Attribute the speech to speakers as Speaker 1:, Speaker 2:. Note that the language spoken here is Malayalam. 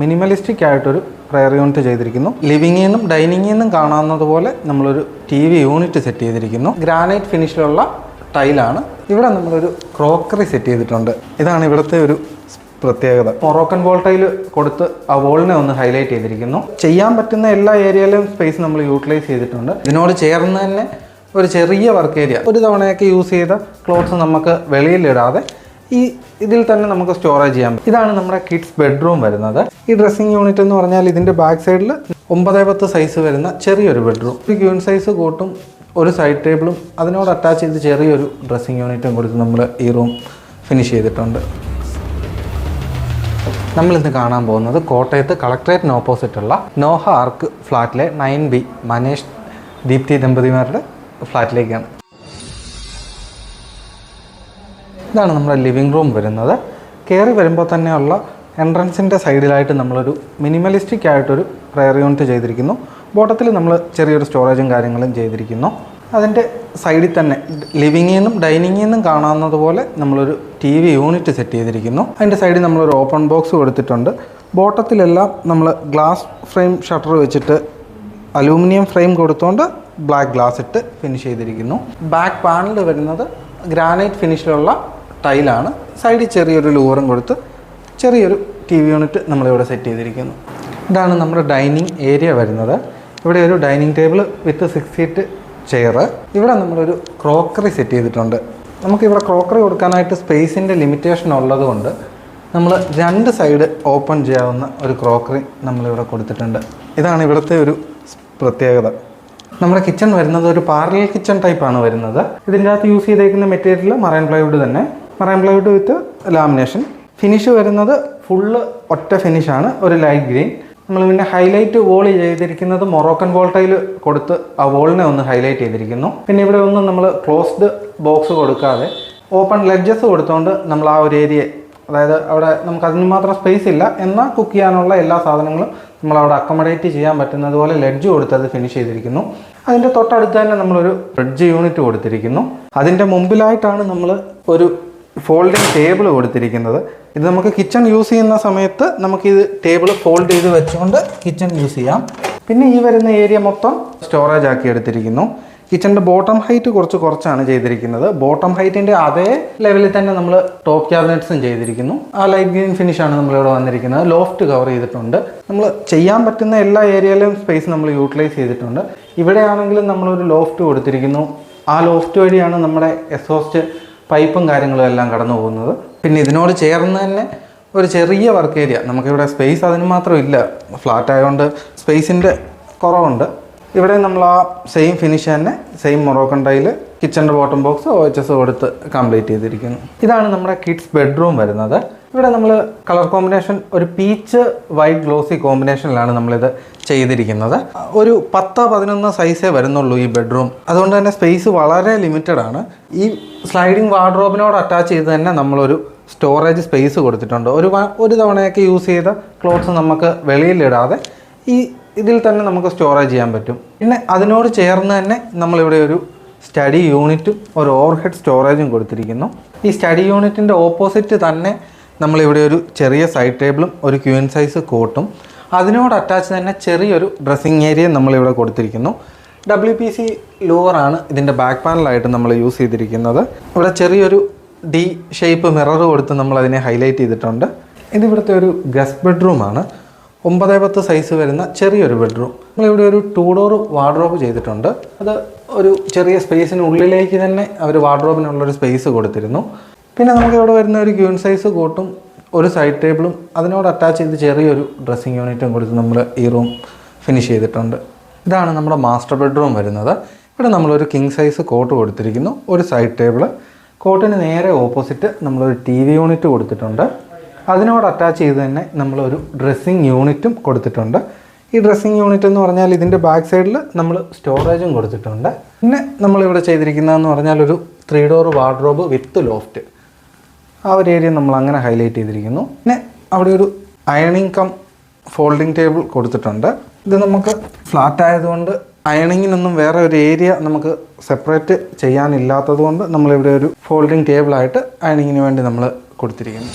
Speaker 1: മിനിമലിസ്റ്റിക് ആയിട്ടൊരു പ്രയർ യൂണിറ്റ് ചെയ്തിരിക്കുന്നു. ലിവിംഗിൽ നിന്നും ഡൈനിങ്ങിൽ നിന്നും കാണാവുന്നതുപോലെ നമ്മളൊരു TV യൂണിറ്റ് സെറ്റ് ചെയ്തിരിക്കുന്നു. ഗ്രാനൈറ്റ് ഫിനിഷിലുള്ള ടൈലാണ്. ഇവിടെ നമ്മളൊരു ക്രോക്കറി സെറ്റ് ചെയ്തിട്ടുണ്ട്. ഇതാണ് ഇവിടുത്തെ ഒരു പ്രത്യേകത. മൊറോക്കൻ വോൾ ടൈൽ കൊടുത്ത് ആ വോളിനെ ഒന്ന് ഹൈലൈറ്റ് ചെയ്തിരിക്കുന്നു. ചെയ്യാൻ പറ്റുന്ന എല്ലാ ഏരിയയിലും സ്പേസ് നമ്മൾ യൂട്ടിലൈസ് ചെയ്തിട്ടുണ്ട്. ഇതിനോട് ചേർന്ന് തന്നെ ഒരു ചെറിയ വർക്ക് ഏരിയ, ഒരു തവണയൊക്കെ യൂസ് ചെയ്ത ക്ലോത്ത്സ് നമുക്ക് വെളിയിലിടാതെ ഇതിൽ തന്നെ നമുക്ക് സ്റ്റോറേജ് ചെയ്യാം. ഇതാണ് നമ്മുടെ കിഡ്സ് ബെഡ്റൂം വരുന്നത്. ഈ ഡ്രസ്സിംഗ് യൂണിറ്റ് എന്ന് പറഞ്ഞാൽ ഇതിൻ്റെ ബാക്ക് സൈഡിൽ 9x10 സൈസ് വരുന്ന ചെറിയൊരു ബെഡ്റൂം, ഒരു ക്യൂൻ സൈസ് കോട്ടും ഒരു സൈഡ് ടേബിളും അതിനോട് അറ്റാച്ച് ചെയ്ത് ചെറിയൊരു ഡ്രസ്സിംഗ് യൂണിറ്റും കൊടുത്ത് നമ്മൾ ഈ റൂം ഫിനിഷ് ചെയ്തിട്ടുണ്ട്. നമ്മളിന്ന് കാണാൻ പോകുന്നത് കോട്ടയത്ത് കളക്ട്രേറ്റിന് ഓപ്പോസിറ്റുള്ള നോഹ ആർക്ക് ഫ്ലാറ്റിലെ 9B മനേഷ് ദീപ്തി ദമ്പതിമാരുടെ ഫ്ലാറ്റിലേക്കാണ്. ഇതാണ് നമ്മുടെ ലിവിംഗ് റൂം വരുന്നത്. കയറി വരുമ്പോൾ തന്നെയുള്ള എൻട്രൻസിൻ്റെ സൈഡിലായിട്ട് നമ്മളൊരു മിനിമലിസ്റ്റിക് ആയിട്ടൊരു പ്രയർ യൂണിറ്റ് ചെയ്തിരിക്കുന്നു. ബോട്ടത്തിൽ നമ്മൾ ചെറിയൊരു സ്റ്റോറേജും കാര്യങ്ങളും ചെയ്തിരിക്കുന്നു. അതിൻ്റെ സൈഡിൽ തന്നെ ലിവിംഗിൽ നിന്നും ഡൈനിങ്ങിൽ നിന്നും കാണാവുന്നതുപോലെ നമ്മളൊരു TV യൂണിറ്റ് സെറ്റ് ചെയ്തിരിക്കുന്നു. അതിൻ്റെ സൈഡിൽ നമ്മളൊരു ഓപ്പൺ ബോക്സ് കൊടുത്തിട്ടുണ്ട്. ബോട്ടത്തിലെല്ലാം നമ്മൾ ഗ്ലാസ് ഫ്രെയിം ഷട്ടർ വെച്ചിട്ട് അലൂമിനിയം ഫ്രെയിം കൊടുത്തുകൊണ്ട് ബ്ലാക്ക് ഗ്ലാസ് ഇട്ട് ഫിനിഷ് ചെയ്തിരിക്കുന്നു. ബാക്ക് പാനൽ വരുന്നത് ഗ്രാനൈറ്റ് ഫിനിഷിലുള്ള ടൈലാണ്. സൈഡിൽ ചെറിയൊരു ലൂവറും കൊടുത്ത് ചെറിയൊരു TV യൂണിറ്റ് നമ്മളിവിടെ സെറ്റ് ചെയ്തിരിക്കുന്നു. ഇതാണ് നമ്മുടെ ഡൈനിങ് ഏരിയ വരുന്നത്. ഇവിടെ ഒരു dining table with 6 seat chair. ഇവിടെ നമ്മളൊരു ക്രോക്കറി സെറ്റ് ചെയ്തിട്ടുണ്ട്. നമുക്കിവിടെ ക്രോക്കറി കൊടുക്കാനായിട്ട് സ്പേസിൻ്റെ ലിമിറ്റേഷൻ ഉള്ളത് കൊണ്ട് നമ്മൾ 2 സൈഡ് ഓപ്പൺ ചെയ്യാവുന്ന ഒരു ക്രോക്കറി നമ്മളിവിടെ കൊടുത്തിട്ടുണ്ട്. ഇതാണ് ഇവിടുത്തെ ഒരു പ്രത്യേകത. നമ്മുടെ കിച്ചൺ വരുന്നത് ഒരു പാരലൽ കിച്ചൺ ടൈപ്പാണ് വരുന്നത്. ഇതിൻ്റെ അകത്ത് യൂസ് ചെയ്തേക്കുന്ന മെറ്റീരിയൽ മറൈൻ പ്ലൈവുഡ് തന്നെ, marine plywood with lamination. Finish വരുന്നത് ഫുള്ള് ഒറ്റ ഫിനിഷാണ്, ഒരു ലൈറ്റ് ഗ്രീൻ. നമ്മൾ പിന്നെ ഹൈലൈറ്റ് വോൾ ചെയ്തിരിക്കുന്നത് മൊറോക്കൻ വോൾ ടൈൽ കൊടുത്ത് ആ വോളിനെ ഒന്ന് ഹൈലൈറ്റ് ചെയ്തിരിക്കുന്നു. പിന്നെ ഇവിടെ ഒന്നും നമ്മൾ ക്ലോസ്ഡ് ബോക്സ് കൊടുക്കാതെ ഓപ്പൺ ലെഡ്ജസ് കൊടുത്തുകൊണ്ട് നമ്മൾ ആ ഒരു ഏരിയ, അതായത് അവിടെ നമുക്ക് അതിന് മാത്രം സ്പേസ് ഇല്ല എന്നാൽ കുക്ക് ചെയ്യാനുള്ള എല്ലാ സാധനങ്ങളും നമ്മളവിടെ അക്കോമഡേറ്റ് ചെയ്യാൻ പറ്റുന്നത് പോലെ ലെഡ്ജ് കൊടുത്ത് അത് ഫിനിഷ് ചെയ്തിരിക്കുന്നു. അതിൻ്റെ തൊട്ടടുത്ത് തന്നെ നമ്മളൊരു ഫ്രിഡ്ജ് യൂണിറ്റ് കൊടുത്തിരിക്കുന്നു. അതിൻ്റെ മുമ്പിലായിട്ടാണ് നമ്മൾ ഒരു ഫോൾഡിങ് ടേബിൾ കൊടുത്തിരിക്കുന്നത്. ഇത് നമുക്ക് കിച്ചൺ യൂസ് ചെയ്യുന്ന സമയത്ത് നമുക്കിത് ടേബിൾ ഫോൾഡ് ചെയ്ത് വെച്ചുകൊണ്ട് കിച്ചൺ യൂസ് ചെയ്യാം. പിന്നെ ഈ വരുന്ന ഏരിയ മൊത്തം സ്റ്റോറേജ് ആക്കി എടുത്തിരിക്കുന്നു. കിച്ചണിൻ്റെ ബോട്ടം ഹൈറ്റ് കുറച്ചാണ് ചെയ്തിരിക്കുന്നത്. ബോട്ടം ഹൈറ്റിൻ്റെ അതേ ലെവലിൽ തന്നെ നമ്മൾ ടോപ്പ് ക്യാബിനറ്റ്സും ചെയ്തിരിക്കുന്നു. ആ ലൈറ്റ് ഗ്രീൻ ഫിനിഷാണ് നമ്മളിവിടെ വന്നിരിക്കുന്നത്. ലോഫ്റ്റ് കവർ ചെയ്തിട്ടുണ്ട്. നമ്മൾ ചെയ്യാൻ പറ്റുന്ന എല്ലാ ഏരിയയിലും സ്പേസ് നമ്മൾ യൂട്ടിലൈസ് ചെയ്തിട്ടുണ്ട്. ഇവിടെയാണെങ്കിലും നമ്മളൊരു ലോഫ്റ്റ് കൊടുത്തിരിക്കുന്നു. ആ ലോഫ്റ്റ് വഴിയാണ് നമ്മുടെ എക്സോസ്റ്റ് പൈപ്പും കാര്യങ്ങളും എല്ലാം കടന്നു പോകുന്നത്. പിന്നെ ഇതിനോട് ചേർന്ന് തന്നെ ഒരു ചെറിയ വർക്ക് ഏരിയ, നമുക്കിവിടെ സ്പേസ് അതിന് മാത്രം ഇല്ല, ഫ്ലാറ്റ് ആയതുകൊണ്ട് സ്പേസിൻ്റെ കുറവുണ്ട്. ഇവിടെ നമ്മൾ ആ സെയിം ഫിനിഷ് തന്നെ സെയിം മൊറോക്കൻ ടൈൽ കിച്ചണിൻ്റെ ബോട്ടം ബോക്സ് OHS കൊടുത്ത് കംപ്ലീറ്റ് ചെയ്തിരിക്കുന്നു. ഇതാണ് നമ്മുടെ കിഡ്സ് ബെഡ്റൂം വരുന്നത്. ഇവിടെ നമ്മൾ കളർ കോമ്പിനേഷൻ ഒരു പീച്ച് വൈറ്റ് ഗ്ലോസി കോമ്പിനേഷനിലാണ് നമ്മളിത് ചെയ്തിരിക്കുന്നത്. ഒരു 10-11 സൈസേ വരുന്നുള്ളൂ ഈ ബെഡ്റൂം. അതുകൊണ്ട് തന്നെ സ്പേസ് വളരെ ലിമിറ്റഡ് ആണ്. ഈ സ്ലൈഡിങ് വാർഡ്രോബിനോട് അറ്റാച്ച് ചെയ്ത് തന്നെ നമ്മളൊരു സ്റ്റോറേജ് സ്പേസ് കൊടുത്തിട്ടുണ്ട്. ഒരു തവണയൊക്കെ യൂസ് ചെയ്ത ക്ലോത്ത്സ് നമുക്ക് വെളിയിലിടാതെ ഇതിൽ തന്നെ നമുക്ക് സ്റ്റോറേജ് ചെയ്യാൻ പറ്റും. പിന്നെ അതിനോട് ചേർന്ന് തന്നെ നമ്മളിവിടെ ഒരു സ്റ്റഡി യൂണിറ്റും ഒരു ഓവർഹെഡ് സ്റ്റോറേജും കൊടുത്തിരിക്കുന്നു. ഈ സ്റ്റഡി യൂണിറ്റിൻ്റെ ഓപ്പോസിറ്റ് തന്നെ നമ്മളിവിടെ ഒരു ചെറിയ സൈഡ് ടേബിളും ഒരു ക്യൂൻ സൈസ് കോട്ടും അതിനോട് അറ്റാച്ച് തന്നെ ചെറിയൊരു ഡ്രസ്സിങ് ഏരിയയും നമ്മളിവിടെ കൊടുത്തിരിക്കുന്നു. WPC ലൂവറാണ് ഇതിൻ്റെ ബാക്ക് പാനലായിട്ട് നമ്മൾ യൂസ് ചെയ്തിരിക്കുന്നത്. ഇവിടെ ചെറിയൊരു D ഷേപ്പ് മിറർ കൊടുത്ത് നമ്മളതിനെ ഹൈലൈറ്റ് ചെയ്തിട്ടുണ്ട്. ഇതിവിടുത്തെ ഒരു ഗസ്റ്റ് ബെഡ്റൂമാണ്. 9x10 സൈസ് വരുന്ന ചെറിയൊരു ബെഡ്റൂം. നമ്മളിവിടെ ഒരു 2 ഡോർ വാർഡ്രോബ് ചെയ്തിട്ടുണ്ട്. അത് ഒരു ചെറിയ സ്പേസിനുള്ളിലേക്ക് തന്നെ അവർ വാർഡ്രോബിനുള്ളൊരു സ്പേസ് കൊടുത്തിരുന്നു. പിന്നെ നമുക്കിവിടെ വരുന്ന ഒരു ക്യൂൻ സൈസ് കോട്ടും ഒരു സൈഡ് ടേബിളും അതിനോട് അറ്റാച്ച് ചെയ്ത് ചെറിയൊരു ഡ്രസ്സിങ് യൂണിറ്റും കൊടുത്ത് നമ്മൾ ഈ റൂം ഫിനിഷ് ചെയ്തിട്ടുണ്ട്. ഇതാണ് നമ്മുടെ മാസ്റ്റർ ബെഡ്റൂം വരുന്നത്. ഇവിടെ നമ്മളൊരു കിങ് സൈസ് കോട്ട് കൊടുത്തിരിക്കുന്നു, ഒരു സൈഡ് ടേബിൾ. കോട്ടിന് നേരെ ഓപ്പോസിറ്റ് നമ്മളൊരു TV യൂണിറ്റ് കൊടുത്തിട്ടുണ്ട്. അതിനോട് അറ്റാച്ച് ചെയ്ത് തന്നെ നമ്മളൊരു ഡ്രസ്സിങ് യൂണിറ്റും കൊടുത്തിട്ടുണ്ട്. ഈ ഡ്രസ്സിങ് യൂണിറ്റ് എന്ന് പറഞ്ഞാൽ ഇതിൻ്റെ ബാക്ക് സൈഡിൽ നമ്മൾ സ്റ്റോറേജും കൊടുത്തിട്ടുണ്ട്. പിന്നെ നമ്മളിവിടെ ചെയ്തിരിക്കുന്നതെന്ന് പറഞ്ഞാൽ ഒരു 3 ഡോർ വാർഡ്രോബ് വിത്ത് ലോഫ്റ്റ്. ആ ഒരു ഏരിയ നമ്മൾ അങ്ങനെ ഹൈലൈറ്റ് ചെയ്തിരിക്കുന്നു. പിന്നെ അവിടെ ഒരു അയണിങ് കം ഫോൾഡിംഗ് ടേബിൾ കൊടുത്തിട്ടുണ്ട്. ഇത് നമുക്ക് ഫ്ലാറ്റ് ആയതുകൊണ്ട് അയണിങ്ങിനൊന്നും വേറെ ഒരു ഏരിയ നമുക്ക് സെപ്പറേറ്റ് ചെയ്യാനില്ലാത്തത് കൊണ്ട് നമ്മളിവിടെ ഒരു ഫോൾഡിംഗ് ടേബിളായിട്ട് അയണിങ്ങിന് വേണ്ടി നമ്മൾ കൊടുത്തിരിക്കുന്നു.